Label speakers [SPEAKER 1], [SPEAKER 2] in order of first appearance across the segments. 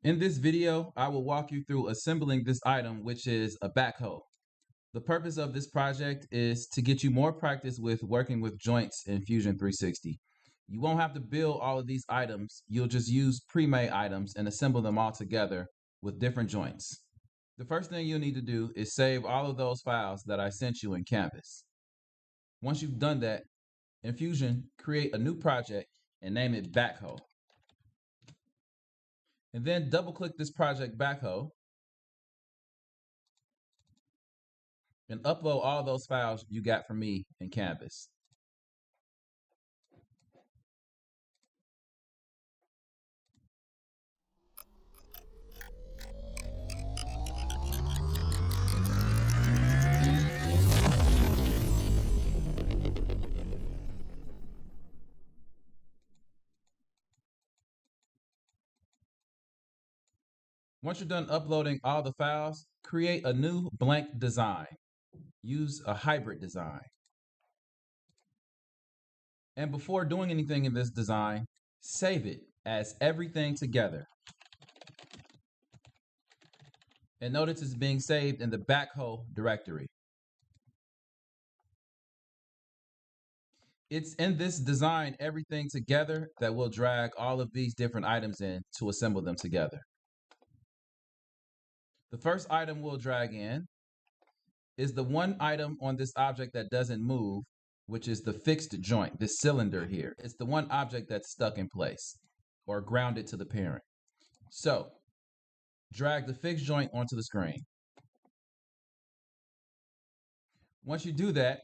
[SPEAKER 1] In this video, I will walk you through assembling this item, which is a backhoe. The purpose of this project is to get you more practice with working with joints in Fusion 360. You won't have to build all of these items. You'll just use pre-made items and assemble them all together with different joints. The first thing you'll need to do is save all of those files that I sent you in Canvas. Once you've done that, in Fusion, create a new project and name it Backhoe. And then double-click this project Backhoe and upload all those files you got from me in Canvas. Once you're done uploading all the files, create a new blank design. Use a hybrid design. And before doing anything in this design, save it as everything together. And notice it's being saved in the Backhoe directory. It's in this design everything together that we'll drag all of these different items in to assemble them together. The first item we'll drag in is the one item on this object that doesn't move, which is the fixed joint, this cylinder here. It's the one object that's stuck in place or grounded to the parent. So drag the fixed joint onto the screen. Once you do that,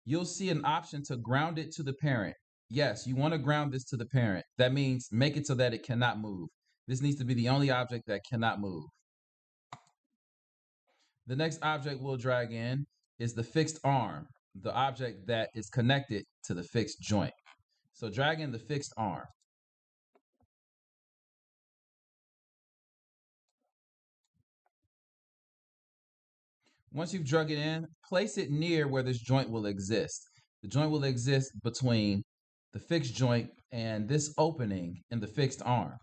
[SPEAKER 1] you'll see an option to ground it to the parent. Yes, you want to ground this to the parent. That means make it so that it cannot move. This needs to be the only object that cannot move. The next object we'll drag in is the fixed arm, the object that is connected to the fixed joint. So drag in the fixed arm. Once you've drug it in, place it near where this joint will exist. The joint will exist between the fixed joint and this opening in the fixed arm.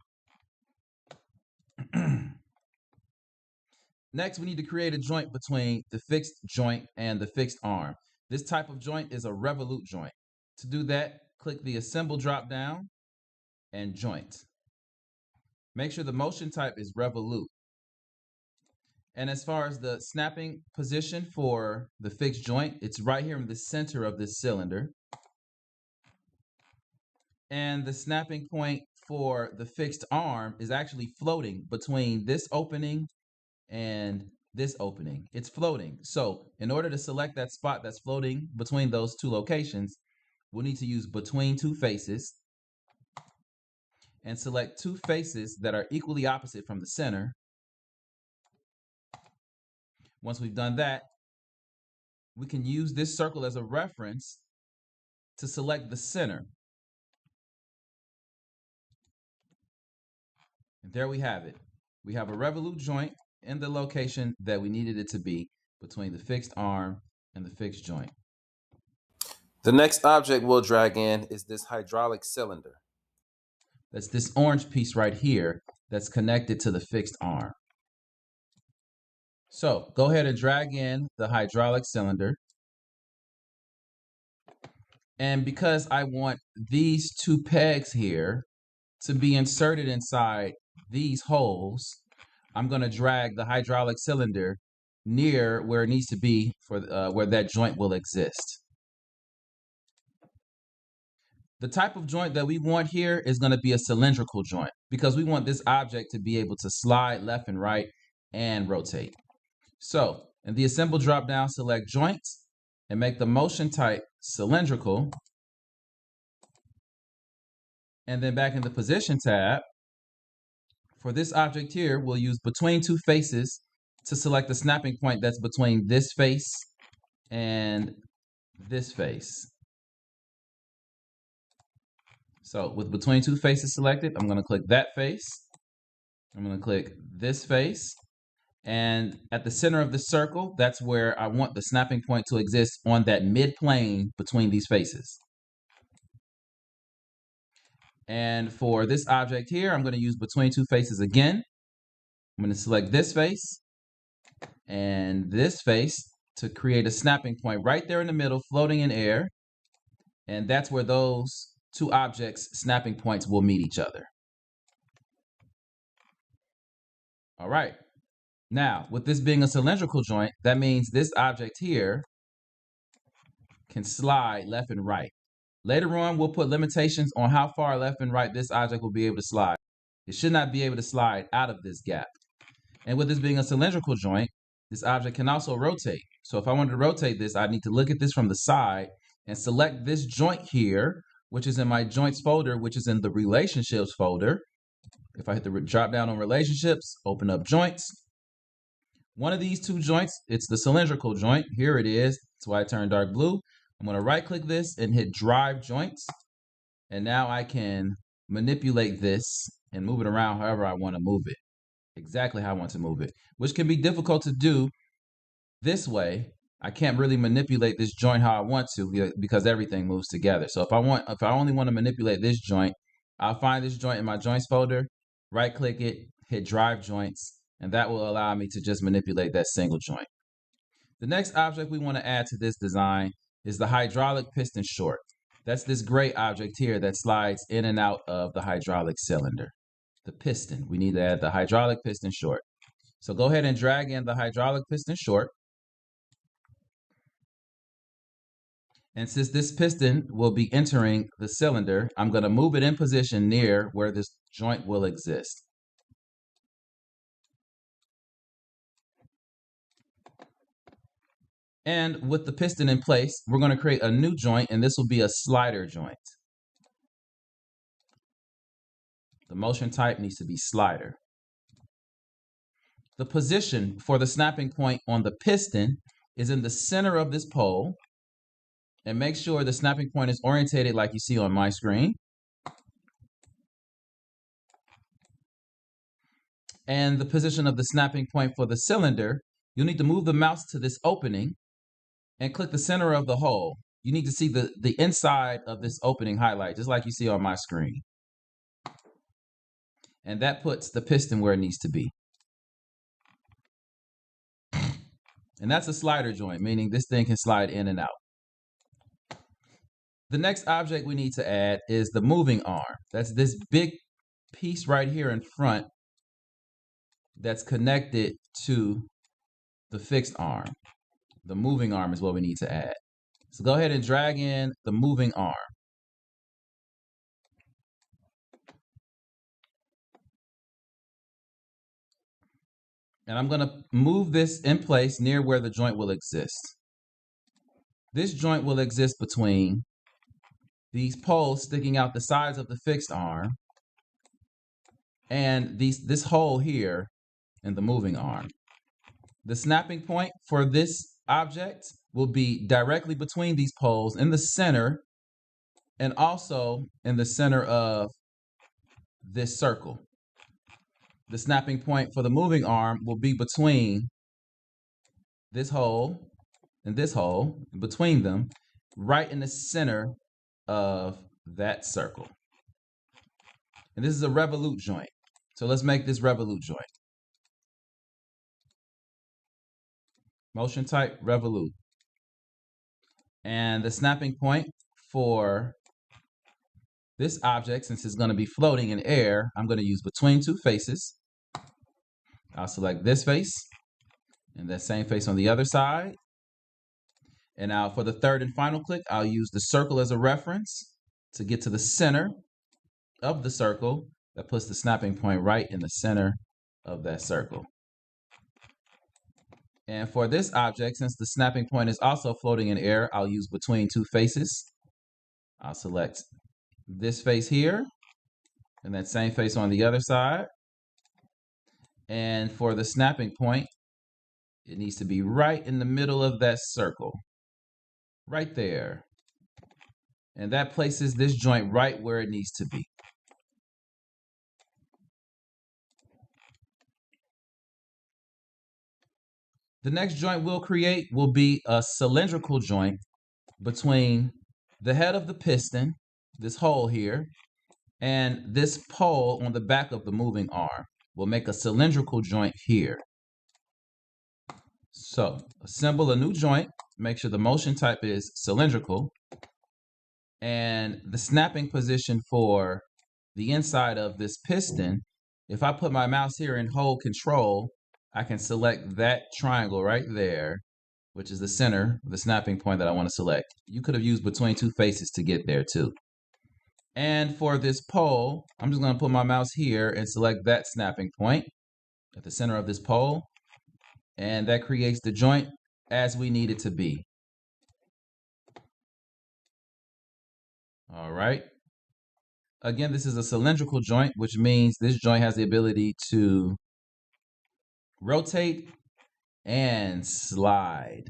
[SPEAKER 1] Next, we need to create a joint between the fixed joint and the fixed arm. This type of joint is a revolute joint. To do that, click the Assemble drop-down and Joint. Make sure the motion type is revolute. And as far as the snapping position for the fixed joint, it's right here in the center of this cylinder. And the snapping point for the fixed arm is actually floating between this opening and this opening. It's floating. So in order to select that spot that's floating between those two locations, we'll need to use between two faces and select two faces that are equally opposite from the center. Once we've done that, we can use this circle as a reference to select the center. And there we have it. We have a revolute joint in the location that we needed it to be between the fixed arm and the fixed joint.
[SPEAKER 2] The next object we'll drag in is this hydraulic cylinder.
[SPEAKER 1] That's this orange piece right here that's connected to the fixed arm. So go ahead and drag in the hydraulic cylinder. And because I want these two pegs here to be inserted inside these holes, I'm going to drag the hydraulic cylinder near where it needs to be for where that joint will exist. The type of joint that we want here is going to be a cylindrical joint because we want this object to be able to slide left and right and rotate. So in the Assemble drop-down, select Joints and make the motion type cylindrical. And then back in the Position tab, for this object here, we'll use between two faces to select the snapping point that's between this face and this face. So with between two faces selected, I'm going to click that face. I'm going to click this face. And at the center of the circle, that's where I want the snapping point to exist on that mid-plane between these faces. And for this object here, I'm going to use between two faces again. I'm going to select this face and this face to create a snapping point right there in the middle, floating in air. And that's where those two objects' snapping points will meet each other. All right. Now, with this being a cylindrical joint, that means this object here can slide left and right. Later on, we'll put limitations on how far left and right this object will be able to slide. It should not be able to slide out of this gap. And with this being a cylindrical joint, this object can also rotate. So if I wanted to rotate this, I need to look at this from the side and select this joint here, which is in my joints folder, which is in the relationships folder. If I hit the drop down on relationships, open up joints. One of these two joints, it's the cylindrical joint. Here it is. That's why I turned dark blue. I'm going to right click this and hit drive joints. And now I can manipulate this and move it around however I want to move it. Exactly how I want to move it, which can be difficult to do this way. I can't really manipulate this joint how I want to because everything moves together. So if I only want to manipulate this joint, I'll find this joint in my joints folder, right click it, hit drive joints, and that will allow me to just manipulate that single joint. The next object we want to add to this design is the hydraulic piston short. That's this gray object here that slides in and out of the hydraulic cylinder. The piston, we need to add the hydraulic piston short. So go ahead and drag in the hydraulic piston short. And since this piston will be entering the cylinder, I'm going to move it in position near where this joint will exist. And with the piston in place, we're going to create a new joint, and this will be a slider joint. The motion type needs to be slider. The position for the snapping point on the piston is in the center of this pole. And make sure the snapping point is orientated like you see on my screen. And the position of the snapping point for the cylinder, you'll need to move the mouse to this opening and click the center of the hole. You need to see the inside of this opening highlight, just like you see on my screen. And that puts the piston where it needs to be. And that's a slider joint, meaning this thing can slide in and out. The next object we need to add is the moving arm. That's this big piece right here in front that's connected to the fixed arm. The moving arm is what we need to add. So go ahead and drag in the moving arm. And I'm going to move this in place near where the joint will exist. This joint will exist between these poles sticking out the sides of the fixed arm and this hole here in the moving arm. The snapping point for this object will be directly between these poles in the center and also in the center of this circle. The snapping point for the moving arm will be between this hole and this hole, between them, right in the center of that circle. And this is a revolute joint. So let's make this revolute joint. Motion type, revolute. And the snapping point for this object, since it's going to be floating in air, I'm going to use between two faces. I'll select this face and that same face on the other side. And now for the third and final click, I'll use the circle as a reference to get to the center of the circle. That puts the snapping point right in the center of that circle. And for this object, since the snapping point is also floating in air, I'll use between two faces. I'll select this face here and that same face on the other side. And for the snapping point, it needs to be right in the middle of that circle. Right there. And that places this joint right where it needs to be. The next joint we'll create will be a cylindrical joint between the head of the piston, this hole here, and this pole on the back of the moving arm. will make a cylindrical joint here. So assemble a new joint, make sure the motion type is cylindrical, and the snapping position for the inside of this piston, if I put my mouse here and hold control, I can select that triangle right there, which is the center, the snapping point that I want to select. You could have used between two faces to get there too. And for this pole, I'm just going to put my mouse here and select that snapping point at the center of this pole. And that creates the joint as we need it to be. All right. Again, this is a cylindrical joint, which means this joint has the ability to rotate and slide.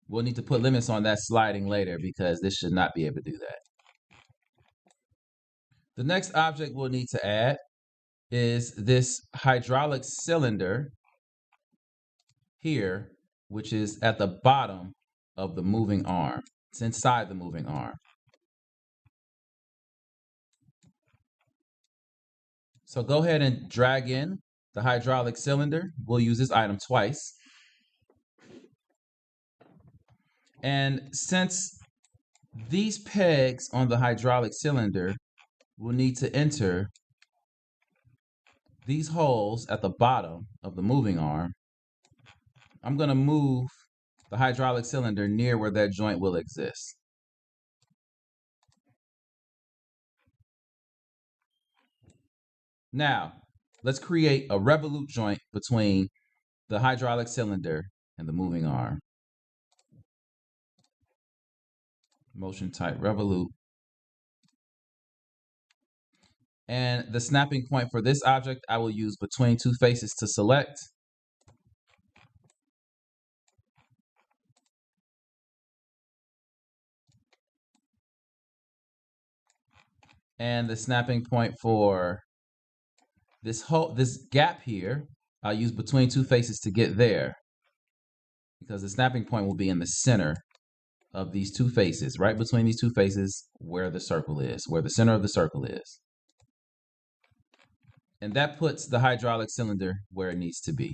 [SPEAKER 1] We'll need to put limits on that sliding later because this should not be able to do that. The next object we'll need to add is this hydraulic cylinder here, which is at the bottom of the moving arm. It's inside the moving arm. So go ahead and drag in the hydraulic cylinder. We'll use this item twice. And since these pegs on the hydraulic cylinder will need to enter these holes at the bottom of the moving arm, I'm going to move the hydraulic cylinder near where that joint will exist. Now, let's create a revolute joint between the hydraulic cylinder and the moving arm. Motion type revolute. And the snapping point for this object, I will use between two faces to select. And the snapping point for this gap here, I'll use between two faces to get there, because the snapping point will be in the center of these two faces, right between these two faces where the circle is, where the center of the circle is. And that puts the hydraulic cylinder where it needs to be.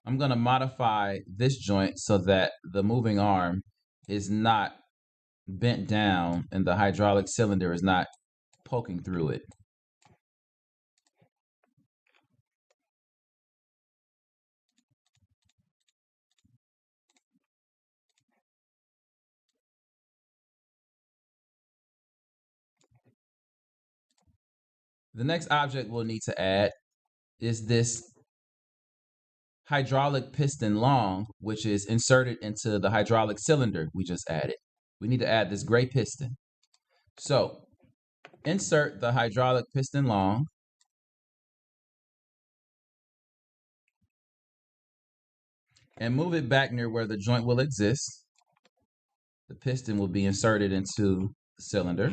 [SPEAKER 1] I'm going to modify this joint so that the moving arm is not bent down and the hydraulic cylinder is not poking through it. The next object we'll need to add is this hydraulic piston long, which is inserted into the hydraulic cylinder we just added. We need to add this gray piston. So insert the hydraulic piston long, and move it back near where the joint will exist. The piston will be inserted into the cylinder.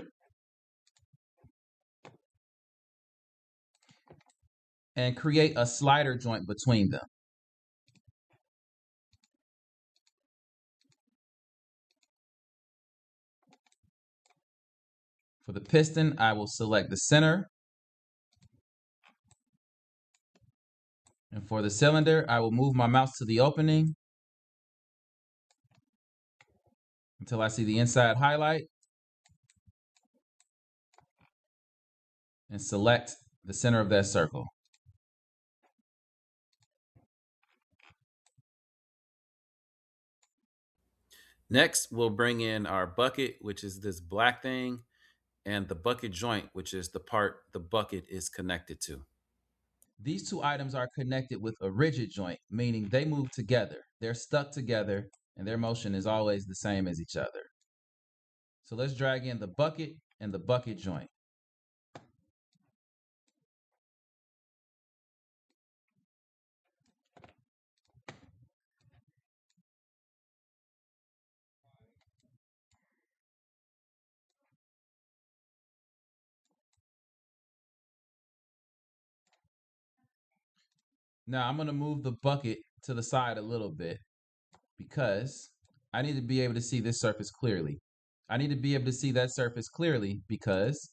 [SPEAKER 1] And create a slider joint between them. For the piston, I will select the center. And for the cylinder, I will move my mouse to the opening until I see the inside highlight and select the center of that circle.
[SPEAKER 2] Next, we'll bring in our bucket, which is this black thing, and the bucket joint, which is the part the bucket is connected to.
[SPEAKER 1] These two items are connected with a rigid joint, meaning they move together. They're stuck together and their motion is always the same as each other. So let's drag in the bucket and the bucket joint. Now I'm going to move the bucket to the side a little bit because I need to be able to see this surface clearly. I need to be able to see that surface clearly, because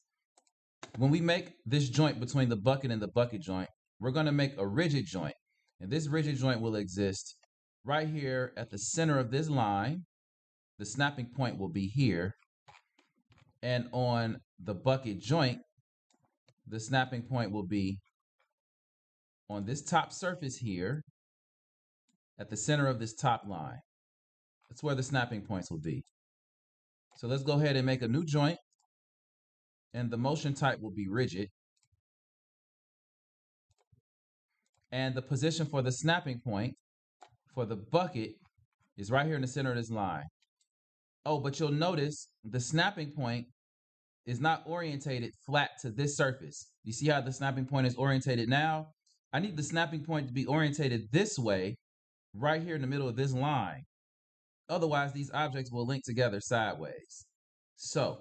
[SPEAKER 1] when we make this joint between the bucket and the bucket joint, we're going to make a rigid joint. And this rigid joint will exist right here at the center of this line. The snapping point will be here. And on the bucket joint, the snapping point will be on this top surface here at the center of this top line. That's where the snapping points will be. So let's go ahead and make a new joint. And the motion type will be rigid. And the position for the snapping point for the bucket is right here in the center of this line. Oh, but you'll notice the snapping point is not orientated flat to this surface. You see how the snapping point is orientated now? I need the snapping point to be orientated this way, right here in the middle of this line. Otherwise, these objects will link together sideways. So,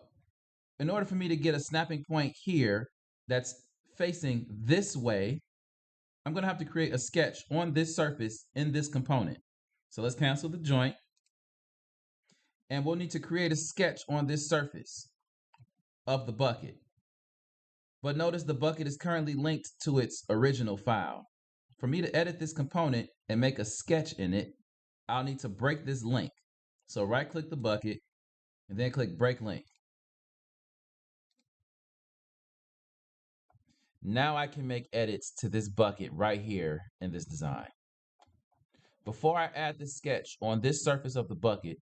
[SPEAKER 1] in order for me to get a snapping point here that's facing this way, I'm going to have to create a sketch on this surface in this component. So let's cancel the joint. And we'll need to create a sketch on this surface of the bucket. But notice the bucket is currently linked to its original file. For me to edit this component and make a sketch in it, I'll need to break this link. So right-click the bucket and then click Break Link. Now I can make edits to this bucket right here in this design. Before I add this sketch on this surface of the bucket,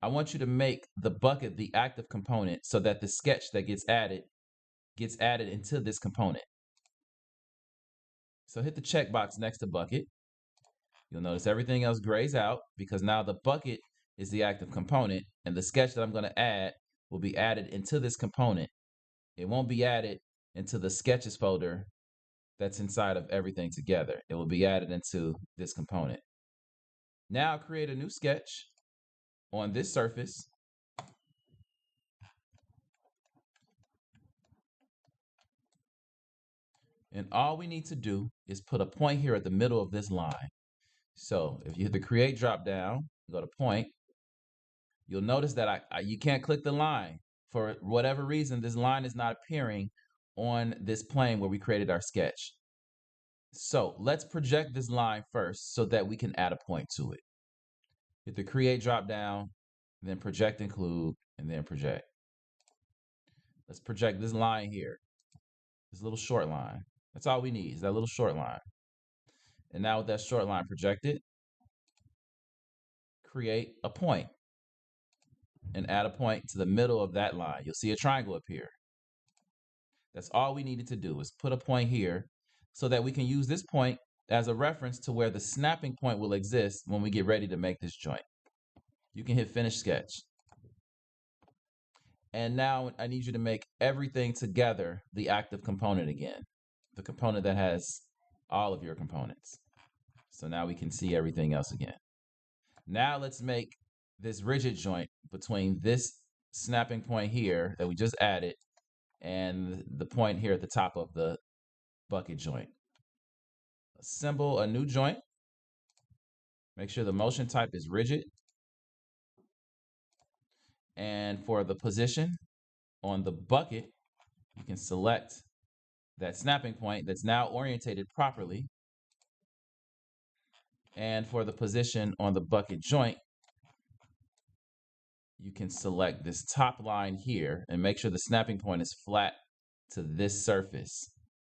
[SPEAKER 1] I want you to make the bucket the active component so that the sketch that gets added into this component. So hit the checkbox next to bucket. You'll notice everything else grays out because now the bucket is the active component, and the sketch that I'm going to add will be added into this component. It won't be added into the sketches folder that's inside of everything together. It will be added into this component. Now create a new sketch on this surface. And all we need to do is put a point here at the middle of this line. So if you hit the create drop down, go to point, you'll notice that you can't click the line. For whatever reason, this line is not appearing on this plane where we created our sketch. So let's project this line first so that we can add a point to it. Hit the create drop down, then project include, and then project. Let's project this line here, this little short line. That's all we need is that little short line. And now with that short line projected, create a point and add a point to the middle of that line. You'll see a triangle appear. That's all we needed to do is put a point here so that we can use this point as a reference to where the snapping point will exist when we get ready to make this joint. You can hit finish sketch. And now I need you to make everything together the active component again, the component that has all of your components. So now we can see everything else again. Now let's make this rigid joint between this snapping point here that we just added and the point here at the top of the bucket joint. Assemble a new joint. Make sure the motion type is rigid. And for the position on the bucket, you can select that snapping point that's now orientated properly. And for the position on the bucket joint, you can select this top line here and make sure the snapping point is flat to this surface.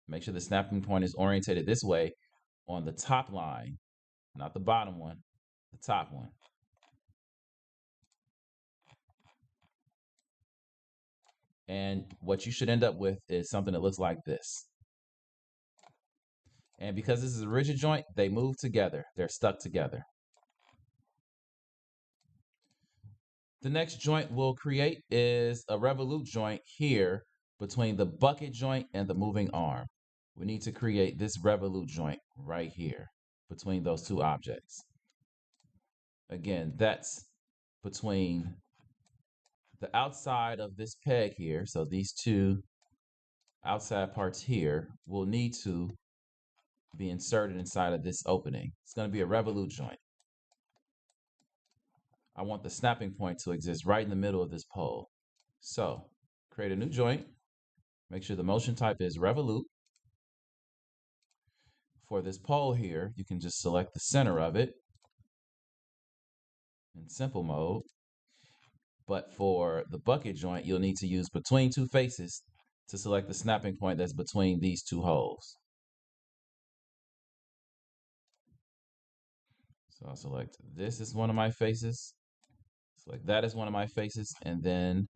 [SPEAKER 1] Make sure the snapping point is orientated this way on the top line, not the bottom one, the top one. And what you should end up with is something that looks like this. And because this is a rigid joint, they move together. They're stuck together. The next joint we'll create is a revolute joint here between the bucket joint and the moving arm. We need to create this revolute joint right here between those two objects. Again, that's between the outside of this peg here. So these two outside parts here will need to be inserted inside of this opening. It's going to be a revolute joint. I want the snapping point to exist right in the middle of this pole. So create a new joint. Make sure the motion type is revolute. For this pole here, you can just select the center of it in simple mode. But for the bucket joint, you'll need to use between two faces to select the snapping point that's between these two holes. So I'll select this as one of my faces, select that as one of my faces, and then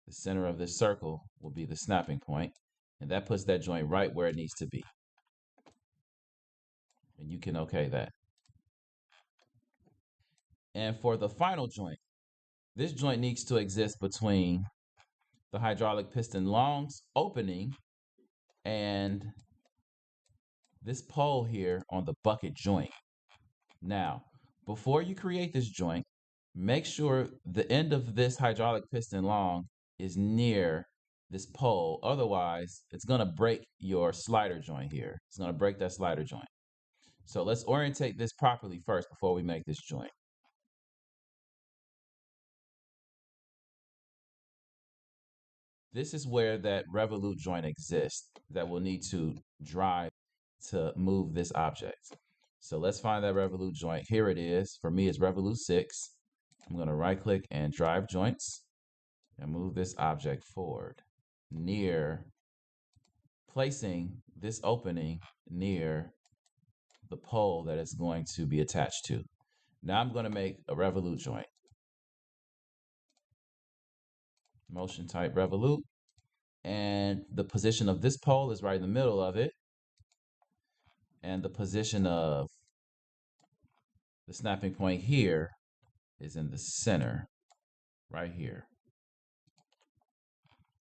[SPEAKER 1] the center of this circle will be the snapping point, and that puts that joint right where it needs to be. And you can OK that. And for the final joint, this joint needs to exist between the hydraulic piston longs opening and this pole here on the bucket joint. Now, before you create this joint, make sure the end of this hydraulic piston long is near this pole. Otherwise, it's going to break your slider joint here. It's going to break that slider joint. So let's orientate this properly first before we make this joint. This is where that revolute joint exists that we'll need to drive to move this object. So let's find that revolute joint. Here it is. For me, it's revolute 6. I'm going to right click and drive joints and move this object forward near, placing this opening near the pole that it's going to be attached to. Now I'm going to make a revolute joint. Motion type revolute. And the position of this pole is right in the middle of it. And the position of the snapping point here is in the center, right here.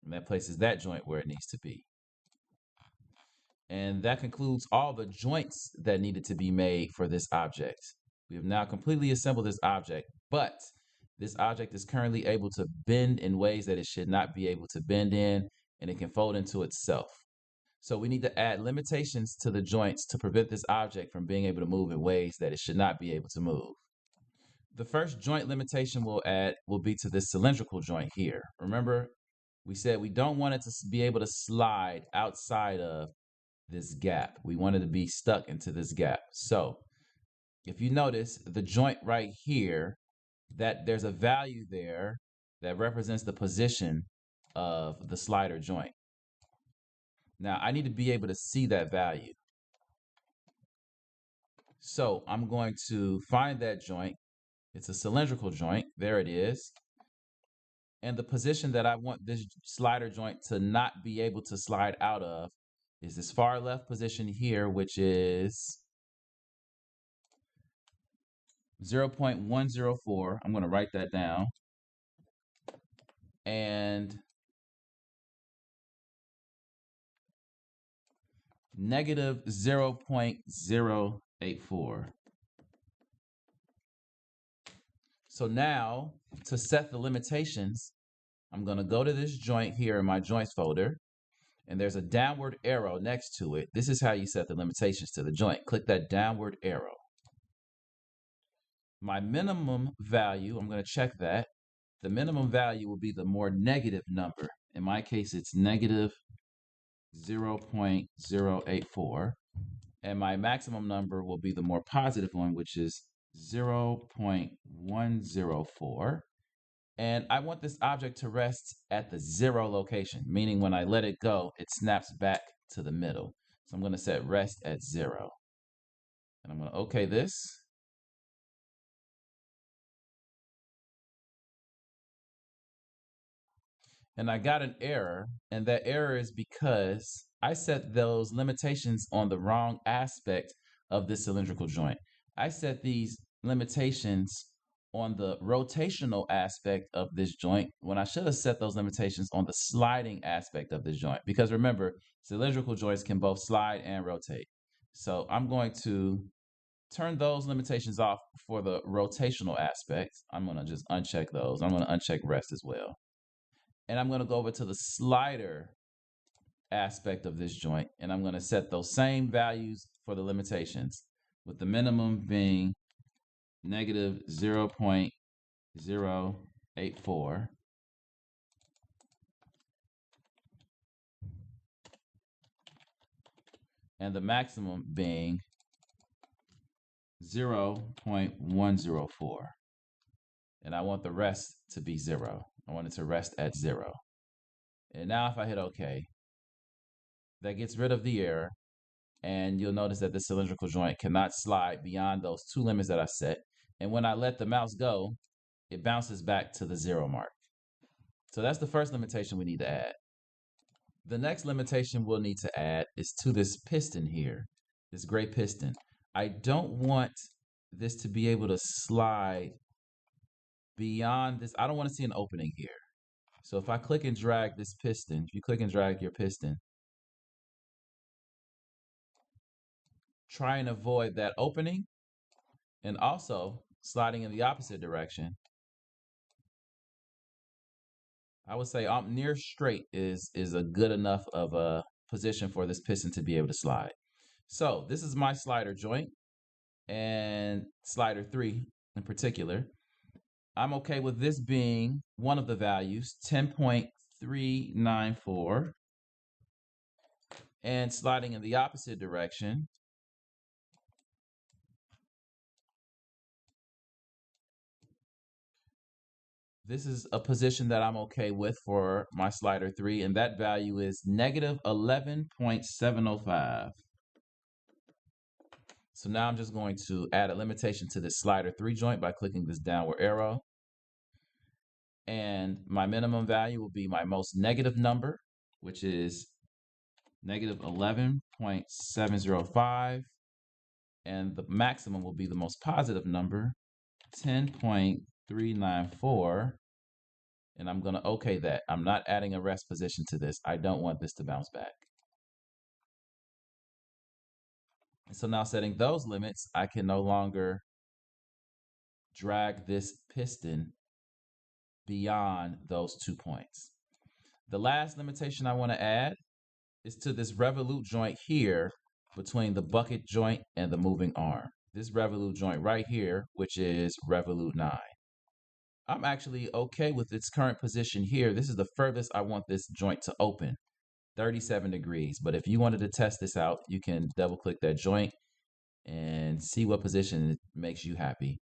[SPEAKER 1] And that places that joint where it needs to be. And that concludes all the joints that needed to be made for this object. We have now completely assembled this object, but this object is currently able to bend in ways that it should not be able to bend in, and it can fold into itself. So we need to add limitations to the joints to prevent this object from being able to move in ways that it should not be able to move. The first joint limitation we'll add will be to this cylindrical joint here. Remember, we said we don't want it to be able to slide outside of this gap. We want it to be stuck into this gap. So if you notice the joint right here, that there's a value there that represents the position of the slider joint. Now I need to be able to see that value. So I'm going to find that joint. It's a cylindrical joint. There it is. And the position that I want this slider joint to not be able to slide out of is this far left position here, which is 0.104. I'm going to write that down. And negative 0.084. So now to set the limitations, I'm going to go to this joint here in my joints folder, and there's a downward arrow next to it. This is how you set the limitations to the joint. Click that downward arrow. My minimum value, I'm going to check that. The minimum value will be the more negative number. In my case, it's negative 0.084. And my maximum number will be the more positive one, which is 0.104. And I want this object to rest at the 0 location, meaning when I let it go, it snaps back to the middle. So I'm going to set rest at 0. And I'm going to OK this. And I got an error, and that error is because I set those limitations on the wrong aspect of this cylindrical joint. I set these limitations on the rotational aspect of this joint when I should have set those limitations on the sliding aspect of this joint. Because remember, cylindrical joints can both slide and rotate. So I'm going to turn those limitations off for the rotational aspect. I'm going to just uncheck those. I'm going to uncheck rest as well. And I'm going to go over to the slider aspect of this joint, and I'm going to set those same values for the limitations, with the minimum being negative 0.084 0.084. And the maximum being 0.104. And I want the rest to be 0. I want it to rest at 0. And now if I hit OK, that gets rid of the error. And you'll notice that the cylindrical joint cannot slide beyond those two limits that I set. And when I let the mouse go, it bounces back to the 0 mark. So that's the first limitation we need to add. The next limitation we'll need to add is to this piston here, this gray piston. I don't want this to be able to slide beyond this. I don't want to see an opening here. So if I click and drag this piston, if you click and drag your piston, try and avoid that opening, and also sliding in the opposite direction. I would say near straight is a good enough of a position for this piston to be able to slide. So this is my slider joint, and slider 3 in particular. I'm okay with this being one of the values, 10.394, and sliding in the opposite direction. This is a position that I'm okay with for my slider 3, and that value is negative 11.705. So now I'm just going to add a limitation to this slider 3 joint by clicking this downward arrow. And my minimum value will be my most negative number, which is negative 11.705. And the maximum will be the most positive number, 10.394. And I'm going to OK that. I'm not adding a rest position to this. I don't want this to bounce back. And so now setting those limits, I can no longer drag this piston beyond those 2 points. The last limitation I want to add is to this revolute joint here between the bucket joint and the moving arm. This revolute joint right here, which is revolute 9. I'm actually okay with its current position here. This is the furthest I want this joint to open, 37 degrees. But if you wanted to test this out, you can double click that joint and see what position makes you happy.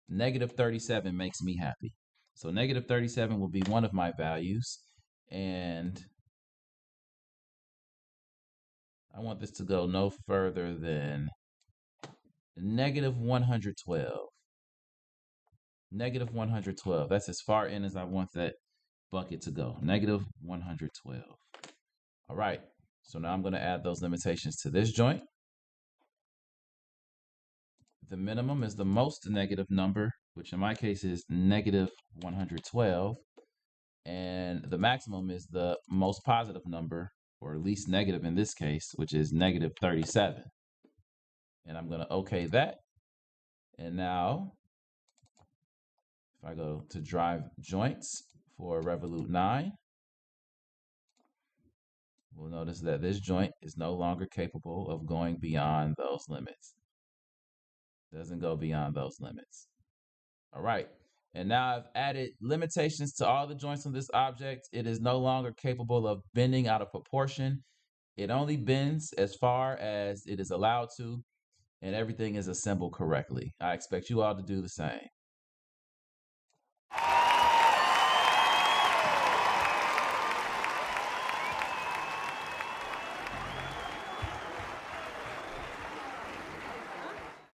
[SPEAKER 1] Negative 37 makes me happy. So negative 37 will be one of my values. And I want this to go no further than negative 112. Negative 112. That's as far in as I want that bucket to go. Negative 112. All right. So now I'm going to add those limitations to this joint. The minimum is the most negative number, which in my case is negative 112. And the maximum is the most positive number, or least negative in this case, which is negative 37. And I'm going to OK that. And now, if I go to drive joints for revolute 9, we'll notice that this joint is no longer capable of going beyond those limits. Doesn't go beyond those limits. All right. And now I've added limitations to all the joints on this object. It is no longer capable of bending out of proportion. It only bends as far as it is allowed to, and everything is assembled correctly. I expect you all to do the same.